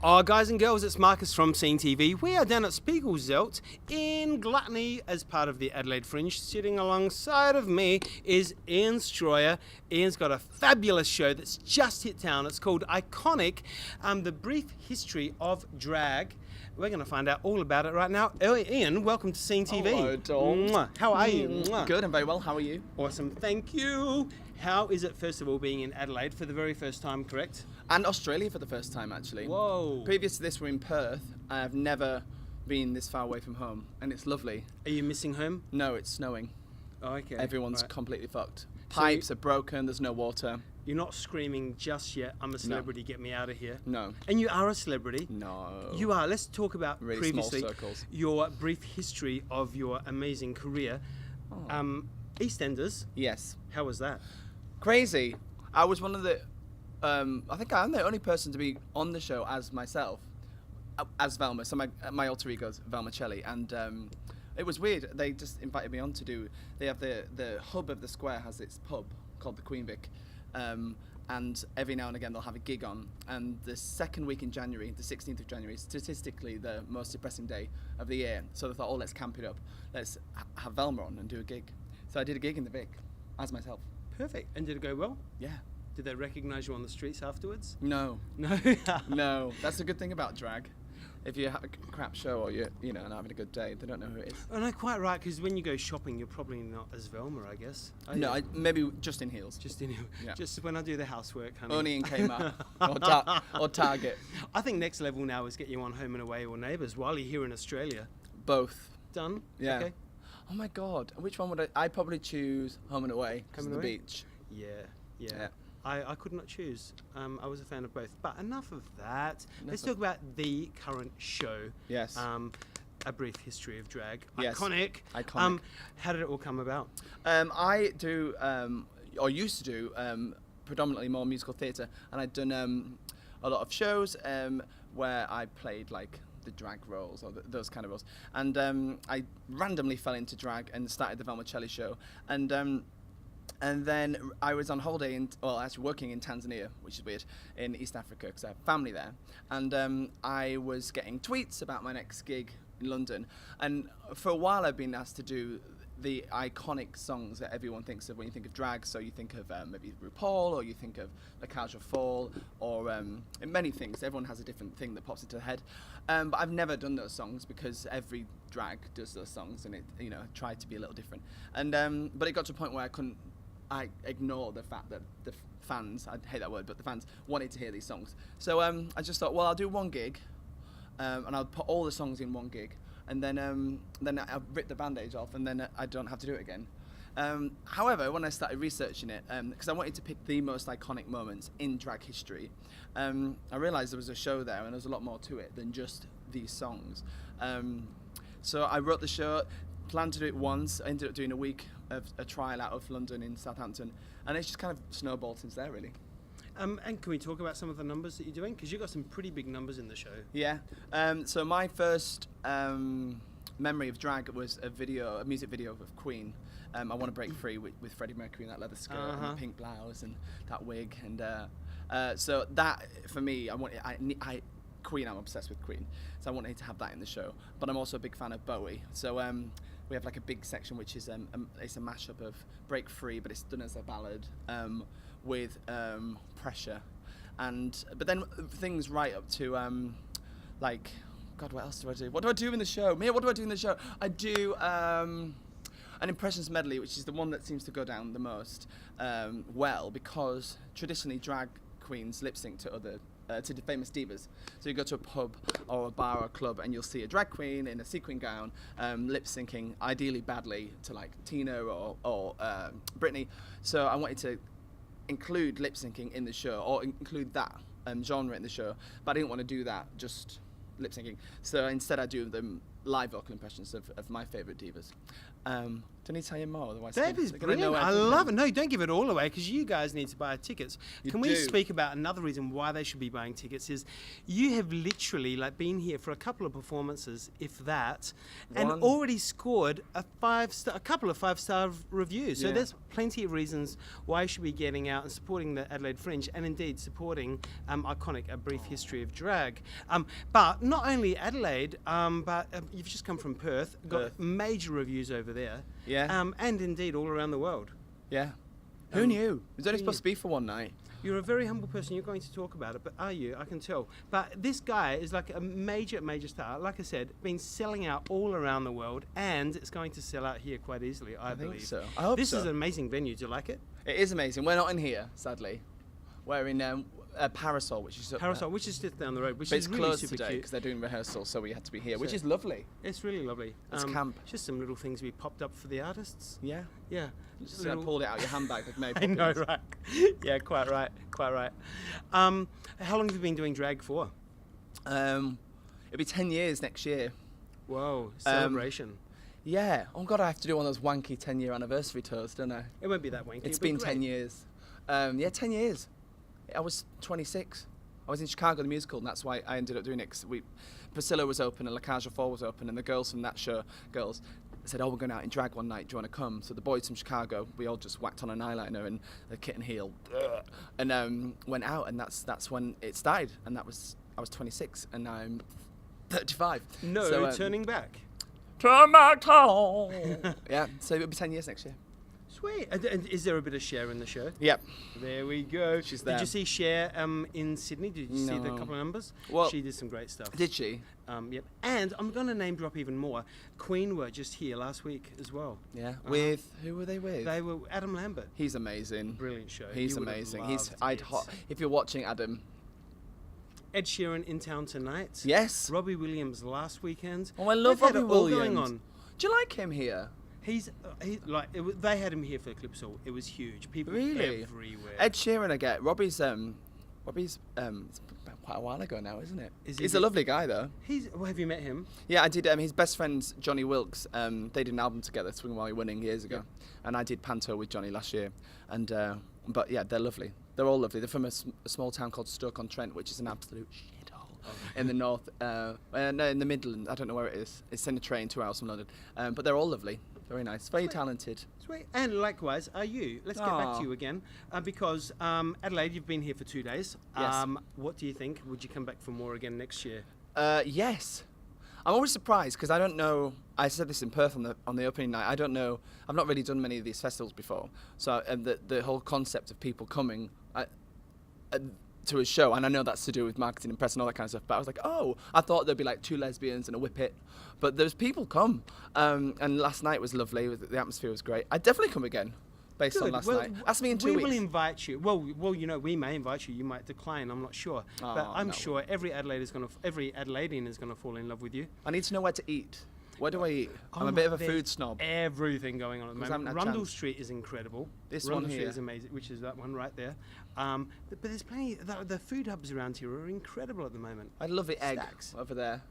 Oh, guys and girls, it's Markus from Scene TV. We are down at Spiegelzelt in Gluttony as part of the Adelaide Fringe. Sitting alongside of me is Ian Stroughair. Ian's got a fabulous show that's just hit town. It's called Iconic, the brief history of drag. We're going to find out all about it right now. Ian, welcome to Scene TV. Hello, Dom. How are you? Good, I'm very well. How are you? Awesome, thank you. How is it, first of all, being in Adelaide for the very first time, correct? And Australia for the first time, actually. Whoa. Previous to this, we're in Perth. I've never been this far away from home, and it's lovely. Are you missing home? No, it's snowing. Oh, okay. Everyone's Right. completely fucked. Pipes are broken, there's no water. You're not screaming just yet, I'm a celebrity, get me out of here. No. And you are a celebrity. No. You are. Let's talk about Really previously small circles. your brief history of your amazing career. Oh. EastEnders, Yes. how was that? Crazy. I was one of the... I think I'm the only person to be on the show as myself, as Velma. So my alter ego is Velma Celli, and it was weird. They just invited me on to do. They have the hub of the square has its pub called the Queen Vic, and every now and again they'll have a gig on. And the second week in January, the 16th of January, is statistically the most depressing day of the year. So they thought, oh, let's camp it up. Let's have Velma on and do a gig. So I did a gig in the Vic as myself. Perfect. And did it go well? Yeah. Did they recognise you on the streets afterwards? No. No. No, that's a good thing about drag. If you have a crap show or you're not having a good day, they don't know who it is. Oh, no, quite right, because when you go shopping, you're probably not as Velma, I guess. No, maybe just in heels. Just in, Yeah. just when I do the housework, honey. Only in Kmart or Target. I think next level now is get you on Home and Away or Neighbours while you're here in Australia. Both. Done? Yeah. Okay. Oh my God, which one would I'd probably choose Home and Away because of the Away? beach. Yeah. I could not choose. I was a fan of both. But enough of that. Let's of- talk about the current show. Yes. A brief history of drag. Yes. Iconic. Iconic. How did it all come about? I do, or used to do, predominantly more musical theatre, and I'd done a lot of shows where I played like the drag roles or those kind of roles, and I randomly fell into drag and started the Velma Celli show, and then I was on holiday actually working in Tanzania, which is weird, in East Africa because I have family there, and I was getting tweets about my next gig in London, and for a while I've been asked to do the iconic songs that everyone thinks of when you think of drag. So you think of maybe RuPaul, or you think of La Cage aux Folles, or many things. Everyone has a different thing that pops into their head. But I've never done those songs because every drag does those songs, and it tried to be a little different. And but it got to a point where I ignored the fact that the fans, I hate that word, but the fans wanted to hear these songs. So I just thought, well, I'll do one gig, and I'll put all the songs in one gig. And then I ripped the bandage off, and then I don't have to do it again. However, when I started researching it, because I wanted to pick the most iconic moments in drag history, I realised there was a show there, and there was a lot more to it than just these songs. So I wrote the show, planned to do it once. I ended up doing a week of a trial out of London in Southampton, and it's just kind of snowballed since there, really. And can we talk about some of the numbers that you're doing? Because you've got some pretty big numbers in the show. Yeah. So my first memory of drag was a music video of Queen. I Want to Break Free with Freddie Mercury in that leather skirt and the pink blouse and that wig. And so that, for me, Queen, I'm obsessed with Queen. So I wanted to have that in the show. But I'm also a big fan of Bowie. So we have like a big section which is it's a mashup of Break Free, but it's done as a ballad. With Pressure, but then things right up to like, God, what else do I do? What do I do in the show? Mia, what do I do in the show? I do an impressions medley, which is the one that seems to go down the most well, because traditionally drag queens lip sync to the famous divas. So you go to a pub or a bar or a club and you'll see a drag queen in a sequin gown lip syncing, ideally badly, to like Tina or Britney. So I wanted to include lip syncing in the show, or include that genre in the show, but I didn't want to do that just lip syncing. So instead I do them live vocal impressions of my favourite divas. Don't need to tell you more, otherwise That is they're gonna know brilliant. I everything. love it. No, don't give it all away because you guys need to buy tickets. You Can we do. speak about another reason why they should be buying tickets? Is you have literally like been here for a couple of performances, if that, and One. already scored a couple of 5-star reviews. So Yeah. there's plenty of reasons why you should be getting out and supporting the Adelaide Fringe, and indeed supporting Iconic: A Brief History of Drag. But not only Adelaide, but you've just come from Perth. Got Perth. major reviews over there. Yeah. And indeed all around the world. Yeah. Who knew? It was only who supposed to be for one night. You're a very humble person. You're going to talk about it, but are you? I can tell. But this guy is like a major star. Like I said, been selling out all around the world, and it's going to sell out here quite easily, I think believe. so. I hope this so. is an amazing venue. Do you like it? It is amazing. We're not in here, sadly. We're in Parasol, which is up Parasol, which is just down the road, which But is it's really closed super today cute. because they're doing rehearsals, so we had to be here, which So- is lovely. It's really lovely. It's camp. Just some little things we popped up for the artists. Yeah. Yeah. Just pulled it out of your handbag like Mary I Poppins. know, right? Yeah, quite right. Quite right. How long have you been doing drag for? It'll be 10 years next year. Whoa, celebration. Yeah. Oh God, I have to do one of those wanky 10-year anniversary tours, don't I? It won't be that wanky. It's it'll be been 10 great. years. Yeah, 10 years. I was 26. I was in Chicago, the musical, and that's why I ended up doing it. 'Cause Priscilla was open and La Cage aux Folles was open, and the girls from that show, said, "Oh, we're going out in drag one night. Do you want to come?" So the boys from Chicago, we all just whacked on an eyeliner and a kitten heel, and went out, and that's when it started. And I was 26, and now I'm 35. No, so, turning back. Turn back home. Yeah, so it'll be 10 years next year. Sweet. And is there a bit of Cher in the show? Yep. There we go. She's Did there. you see Cher in Sydney? Did you see the No. couple of numbers? Well- She did some great stuff. Did she? Yep. And I'm going to name drop even more. Queen were just here last week as well. Yeah. With who were they with? They were Adam Lambert. He's amazing. Brilliant show. He's You would have amazing. loved it. If you're watching Adam. Ed Sheeran in town tonight. Yes. Robbie Williams last weekend. Oh, I love They've had Robbie it all Williams. going on. Do you like him here? They had him here for Eclipsal. It was huge. People Really? everywhere. Ed Sheeran, I get. Robbie's it's quite a while ago now, isn't it? Is He's he- a lovely guy, though. Have you met him? Yeah, I did. His best friend's Johnny Wilkes. They did an album together, Swing While You're Winning, years ago, and I did Panto with Johnny last year. And but yeah, they're lovely. They're all lovely. They're from a small town called Stoke-on-Trent, which is an absolute shithole in the north. No, in the Midlands. I don't know where it is. It's in a train 2 hours from London. But they're all lovely. Very nice. Very talented. Sweet. And likewise are you. Let's get back Aw. to you again because Adelaide, you've been here for 2 days. Yes. What do you think? Would you come back for more again next year? Yes. I'm always surprised because I don't know. I said this in Perth on the opening night. I don't know. I've not really done many of these festivals before. So the whole concept of people coming to a show, and I know that's to do with marketing and press and all that kind of stuff. But I was like, oh, I thought there'd be like 2 lesbians and a whippet, but there's people come. And last night was lovely. The atmosphere was great. I'd definitely come again. Based on Good. last Well, night. Ask me in 2 we weeks. will invite you. Well, we may invite you. You might decline. I'm not sure. But Oh, I'm no. sure every Adelaidean is going to fall in love with you. I need to know where to eat. Where do I eat? Oh I'm a bit of a there's food snob. Everything going on at the 'Cause I moment. haven't had Rundle chance. Street is incredible. This Rundle one Street here. is amazing, which is that one right there. But there's plenty. The food hubs around here are incredible at the moment. I love the egg Stacks. over there.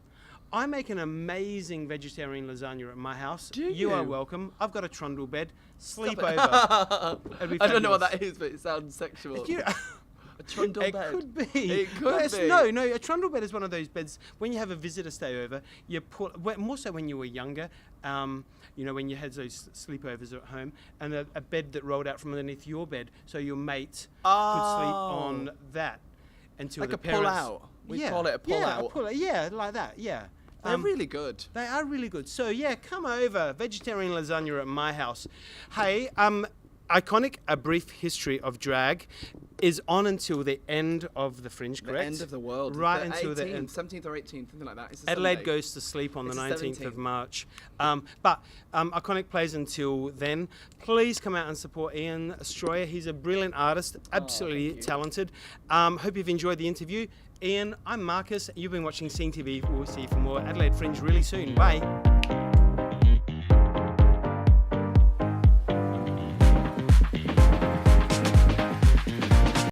I make an amazing vegetarian lasagna at my house. Do You are you? welcome. I've got a trundle bed. Sleep Stop it. over. It'd be I don't know what fabulous. that is, but it sounds sexual. You- A trundle it bed. could be. It could No, it's- be. No, a trundle bed is one of those beds when you have a visitor stay over. You put more so when you were younger. When you had those sleepovers at home, and a bed that rolled out from underneath your bed, so your mate could sleep on that until Like the a parents. pull-out. We call it a pull-out. Yeah, like that. Yeah. They're really good. They are really good. So yeah, come over. Vegetarian lasagna at my house. Hey, Iconic: A Brief History of Drag is on until the end of the Fringe, The correct? end of the world. Right The until the 18th, end. 17th or 18th, something like that. It's a Adelaide Sunday. goes to sleep on It's the the 19th 17th. of March. But Iconic plays until then. Please come out and support Ian Stroughair. He's a brilliant artist, absolutely thank you. talented. Hope you've enjoyed the interview. Ian, I'm Markus. You've been watching Scene TV. We'll see you for more Adelaide Fringe really soon. Bye.